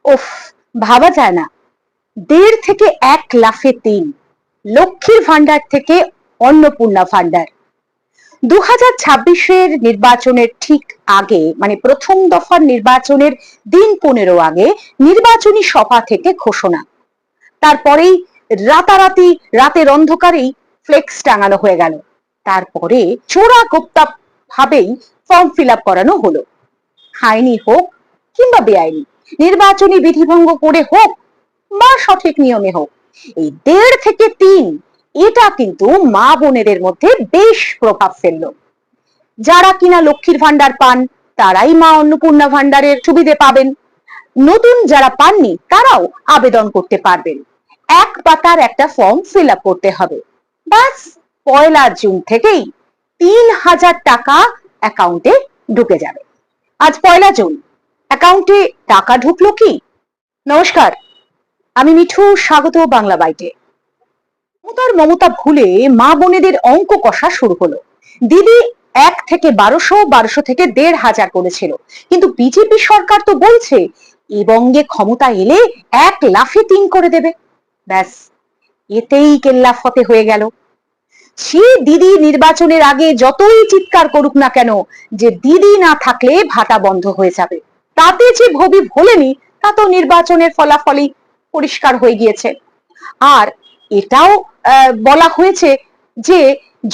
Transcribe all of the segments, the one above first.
উফ, ভাবা যায় না। ১.৫ থেকে ১ লাফে ৩। লক্ষ্মীর ভান্ডার থেকে অন্নপূর্ণা ভান্ডার। ২০২৬-এর নির্বাচনের ঠিক আগে, মানে প্রথম দফার নির্বাচনের দিন ১৫ আগে নির্বাচনী সভা থেকে ঘোষণা। তারপরেই রাতারাতি রাতের অন্ধকারেই ফ্লেক্স টাঙানো হয়ে গেল। তারপরে চোরা গোপ্তা ভাবেই ফর্ম ফিল আপ করানো হলো। আইনি হোক কিংবা বেআইনি, নির্বাচনী বিধিভঙ্গ করে হোক বা সঠিক নিয়মে হোক, এই ১.৫ থেকে ৩ এটা কিন্তু মা বোনেদের মধ্যে বেশ প্রভাব ফেললো। যারা কিনা লক্ষ্মীর ভান্ডার পান তারাই মা অন্নপূর্ণা ভান্ডারের সুবিধে পাবেন। নতুন যারা পাননি তারাও আবেদন করতে পারবেন। এক পাতার একটা ফর্ম ফিল আপ করতে হবে। ব্যাস, ১লা জুন থেকেই ৩,০০০ টাকা অ্যাকাউন্টে ঢুকে যাবে। আজ ১লা জুন, অ্যাকাউন্টে টাকা ঢুকলো কি? নমস্কার, আমি মিঠু, স্বাগত বাংলা বাইটে। মমতা ভুলে মা বোনেদের অঙ্ক কষা শুরু হলো। দিদি ১ থেকে ১২০০, ১২০০ থেকে ১৫০০ করেছিল, কিন্তু বিজেপি সরকার তো বলছে এ বঙ্গে ক্ষমতা এলে ১ লাফে ৩ করে দেবে। ব্যাস, এতেই কেল্লা ফতে হয়ে গেল। সে দিদি নির্বাচনের আগে যতই চিৎকার করুক না কেন যে দিদি না থাকলে ভাতা বন্ধ হয়ে যাবে, তাতে যে ভবি ভোলেনি তা তো নির্বাচনের ফলাফলই পরিষ্কার হয়ে গিয়েছে। আর এটাও বলা হয়েছে যে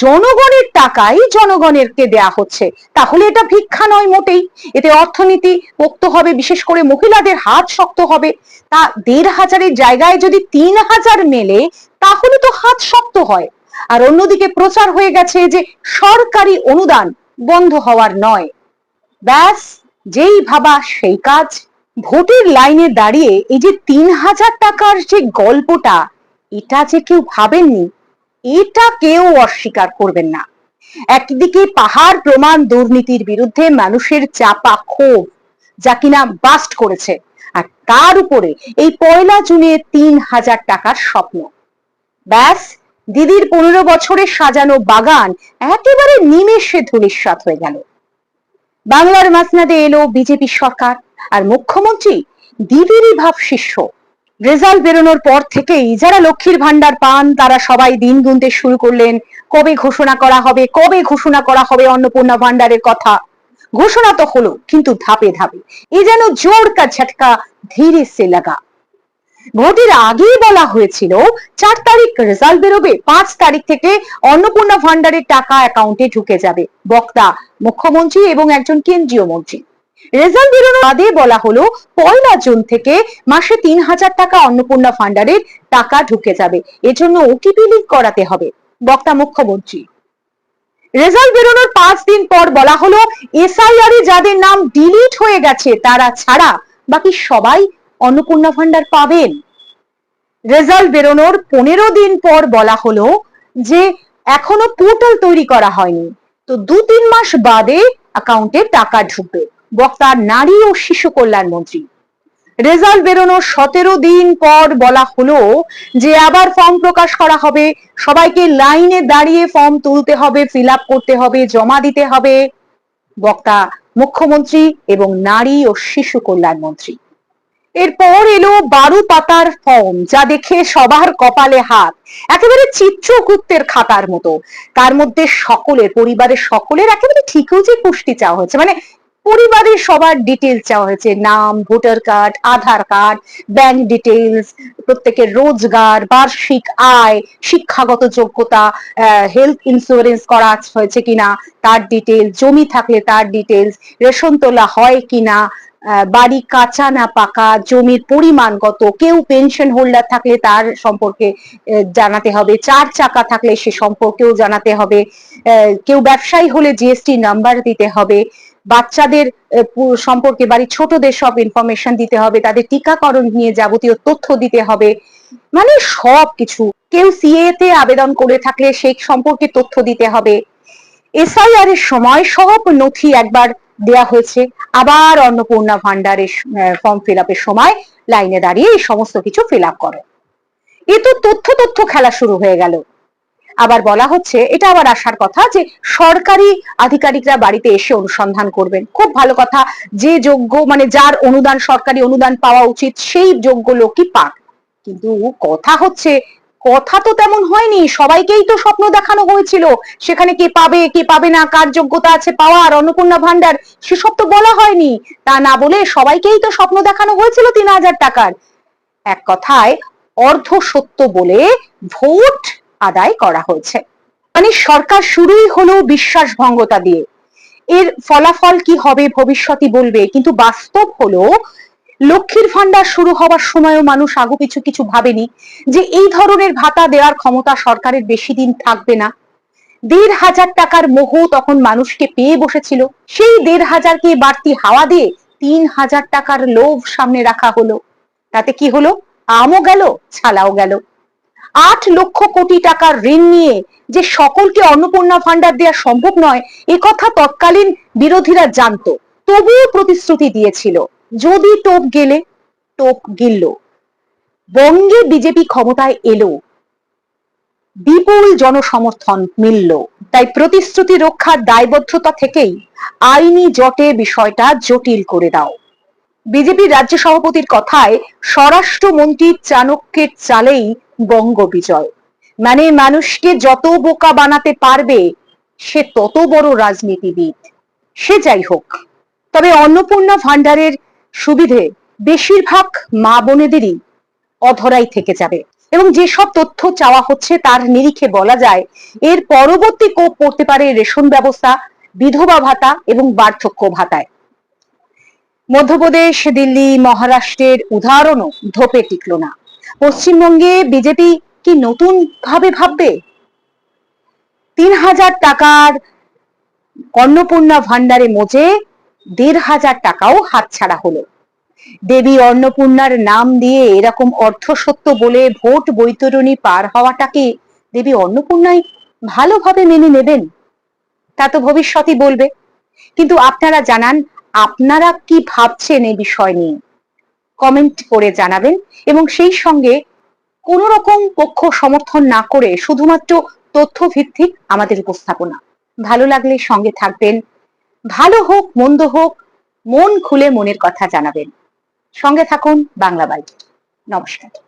জনগণের টাকাই জনগণেরকে দেয়া হচ্ছে, তাহলে এটা ভিক্ষা নয় মোটেই। এতে অর্থনীতি পোক্ত হবে, বিশেষ করে মহিলাদের হাত শক্ত হবে। তা ১৫০০-এর জায়গায় যদি ৩,০০০ মেলে তাহলে তো হাত শক্ত হয়। আর অন্যদিকে প্রচার হয়ে গেছে যে সরকারি অনুদান বন্ধ হওয়ার নয়। ব্যাস, যেই ভাবা সেই কাজ। ভোটের লাইনে দাঁড়িয়ে এই যে ৩,০০০ টাকার যে গল্পটা, এটা যে কেউ ভাবেননি, এটা কেউ অস্বীকার করবেন না। একদিকে পাহাড় প্রমাণ দুর্নীতির বিরুদ্ধে মানুষের চাপা ক্ষোভ, যা কিনা বাস্ট করেছে, আর তার উপরে এই ১লা জুনে ৩,০০০ টাকার স্বপ্ন। ব্যাস, দিদির ১৫ বছরের সাজানো বাগান একেবারে নিমেষে ধূলিসাৎ হয়ে গেল। বাংলার মাসনাদে এলো বিজেপি সরকার, আর মুখ্যমন্ত্রী দিদিরই ভাব শিষ্য। রেজাল্ট বেরোনোর পর থেকেই যারা লক্ষ্মীর ভান্ডার পান তারা সবাই দিন গুনতে শুরু করলেন, কবে ঘোষণা করা হবে, কবে ঘোষণা করা হবে অন্নপূর্ণা ভান্ডারের কথা। ঘোষণা তো হলো, কিন্তু ধাপে ধাপে, এ যেন জোর কা ঝটকা ধীরে সে লাগা। ভোটের আগেই বলা হয়েছিল ৪ তারিখ রেজাল্ট বেরোবে, ৫ তারিখ থেকে অন্নপূর্ণা ভান্ডারের টাকা অ্যাকাউন্টে ঢুকে যাবে। বক্তা মুখ্যমন্ত্রী এবং একজন কেন্দ্রীয় মন্ত্রী। রেজাল্ট বেরোনোর বাদে বলা হলো ১লা জুন থেকে মাসে ৩,০০০ টাকা অন্নপূর্ণা ভান্ডারের টাকা ঢুকে যাবে, এজন্য ওটিপি লিংক করাতে হবে। বক্তা মুখ্যমন্ত্রী। রেজাল্ট বেরোনোর ৫ দিন পর বলা হলো এসআইআর এ যাদের নাম ডিলিট হয়ে গেছে তারা ছাড়া বাকি সবাই অন্নপূর্ণা ভান্ডার পাবেন। রেজাল্ট বেরোনোর ১৫ দিন পর বলা হলো যে এখনো পোর্টাল তৈরি করা হয়নি, তো ২-৩ মাস বাদে অ্যাকাউন্টে টাকা ঢুকবে। বক্তা নারী ও শিশু কল্যাণ মন্ত্রী। রেজাল্ট বেরোনোর ১৭ দিন পর বলা হলো যে আবার ফর্ম প্রকাশ করা হবে, সবাইকে লাইনে দাঁড়িয়ে ফর্ম তুলতে হবে, ফিল আপ করতে হবে, জমা দিতে হবে। বক্তা মুখ্যমন্ত্রী এবং নারী ও শিশু কল্যাণ মন্ত্রী। এরপর এলো ১২ পাতার ফর্ম, যা দেখে সবার কপালে হাত, একেবারে চিত্রগুপ্তের খাতার মতো। তার মধ্যে সকলের, পরিবারের সকলের একেবারে ঠিকও যে পুষ্টি চাওয়া হয়েছে, মানে পরিবারের সবার ডিটেলস চাওয়া হয়েছে, নাম, ভোটার কার্ড, আধার কার্ড, ব্যাংক ডিটেলস, প্রত্যেকের রোজগার, বার্ষিক আয়, শিক্ষাগত যোগ্যতা, হেলথ ইন্স্যুরেন্স করা হয়েছে কিনা তার ডিটেলস, জমি থাকলে তার ডিটেলস, রেশন তোলা হয় কিনা, বাড়ি কাঁচা না পাকা, জমির পরিমাণ কত, কেউ পেনশন হোল্ডার থাকলে তার সম্পর্কে জানাতে হবে, ৪ চাকা থাকলে সে সম্পর্কেও জানাতে হবে, কেউ ব্যবসায়ী হলে জিএসটি নাম্বার দিতে হবে, বাচ্চাদের সম্পর্কে, বাড়ির ছোটদের সব ইনফরমেশন দিতে হবে, তাদের টিকাকরণ নিয়ে যাবতীয় তথ্য দিতে হবে, মানে সবকিছু। কেউ সিএ তে আবেদন করে থাকলে সেই সম্পর্কে তথ্য দিতে হবে। এসআইআর এর সময় সব নথি একবার দেয়া হয়েছে, আবার অন্নপূর্ণা ভান্ডারের ফর্ম ফিল আপের সময় লাইনে দাঁড়িয়ে এই সমস্ত কিছু ফিল আপ করো। এ তো তথ্য খেলা শুরু হয়ে গেল। আবার বলা হচ্ছে, এটা আবার আসার কথা, যে সরকারি আধিকারিকরা বাড়িতে এসে অনুসন্ধান করবেন। খুব ভালো কথা, যে যোগ্য মানে যার অনুদান, সরকারি অনুদান পাওয়া উচিত, সেই যোগ্য লোকই পাক। কিন্তু কথা হচ্ছে, কথা তো তেমন হয়নি। সবাইকেই তো স্বপ্ন দেখানো হয়েছিল, সেখানে কে পাবে কে পাবে না, কার যোগ্যতা আছে পাওয়ার, অন্নপূর্ণা ভান্ডার, সেসব তো বলা হয়নি। তা না বলে সবাইকেই তো স্বপ্ন দেখানো হয়েছিল 3,000 টাকার। এক কথায় অর্ধ সত্য বলে ভোট আদায় করা হয়েছে। মানে সরকার শুরুই হলো বিশ্বাসভঙ্গতা দিয়ে। এর ফলাফল কি হবে ভবিষ্যৎই বলবে, কিন্তু বাস্তব হলো লক্ষ্মীর ভান্ডার শুরু হওয়ার সময়ও মানুষ আগুপিছু কিছু ভাবেনি যে এই ধরনের ভাতা দেওয়ার ক্ষমতা সরকারের বেশি দিন থাকবে না। 1,500 টাকার মোহ তখন মানুষকে পেয়ে বসেছিল। সেই 1,500কে বাড়তি হাওয়া দিয়ে 3,000 টাকার লোভ সামনে রাখা হলো। তাতে কি হলো? আমও গেল, ছালাও গেল। 8 লক্ষ কোটি টাকার ঋণ নিয়ে যে সকলকে অন্নপূর্ণা ভান্ডার দেওয়া সম্ভব নয়, একথা তৎকালীন বিরোধীরা জানতো, তবুও প্রতিশ্রুতি দিয়েছিল। যদি টোপ গেলে, টোপ গিলল। বঙ্গে বিজেপি ক্ষমতায় এলো, বিপুল জনসমর্থন মিলল। তাই প্রতিশ্রুতি রক্ষার দায়বদ্ধতা থেকেই আইনি জটে বিষয়টা জটিল করে দাও। বিজেপির রাজ্য সভাপতির কথায়, স্বরাষ্ট্রমন্ত্রীর চাণক্যের চালেই বঙ্গ বিজয়। মানে মানুষকে যত বোকা বানাতে পারবে সে তত বড় রাজনীতিবিদ। সে যাই হোক, তবে অন্নপূর্ণা ভান্ডারের সুবিধে বেশিরভাগ মা বোনেদেরই অধরাই থেকে যাবে। এবং যেসব তথ্য চাওয়া হচ্ছে তার নিরিখে বলা যায়, এর পরবর্তী কোপ পড়তে পারে রেশন ব্যবস্থা, বিধবা ভাতা এবং বার্ধক্য ভাতায়। মধ্যপ্রদেশ, দিল্লি, মহারাষ্ট্রের উদাহরণও ধোপে টিকল না। পশ্চিমবঙ্গে বিজেপি কি নতুন ভাবে ভাববে? 3,000 টাকার অন্নপূর্ণা ভান্ডারে মজে 1,500 টাকাও হাতছাড়া হলো। দেবী অন্নপূর্ণার নাম দিয়ে এরকম অর্ধসত্য বলে ভোট বৈতরণী পার হওয়াটাকে দেবী অন্নপূর্ণাই ভালোভাবে মেনে নেবেন? তা তো ভবিষ্যৎই বলবে। কিন্তু আপনারা জানান, আপনারা কি ভাবছেন এই বিষয় নিয়ে? কমেন্ট করে জানাবেন। এবং সেই সঙ্গে কোন রকম পক্ষ সমর্থন না করে শুধুমাত্র তথ্য ভিত্তিক আমাদের উপস্থাপনা। ভালো লাগলে সঙ্গে থাকবেন। ভালো হোক মন্দ হোক, মন খুলে মনের কথা জানাবেন। সঙ্গে থাকুন বাংলা বাইট। নমস্কার।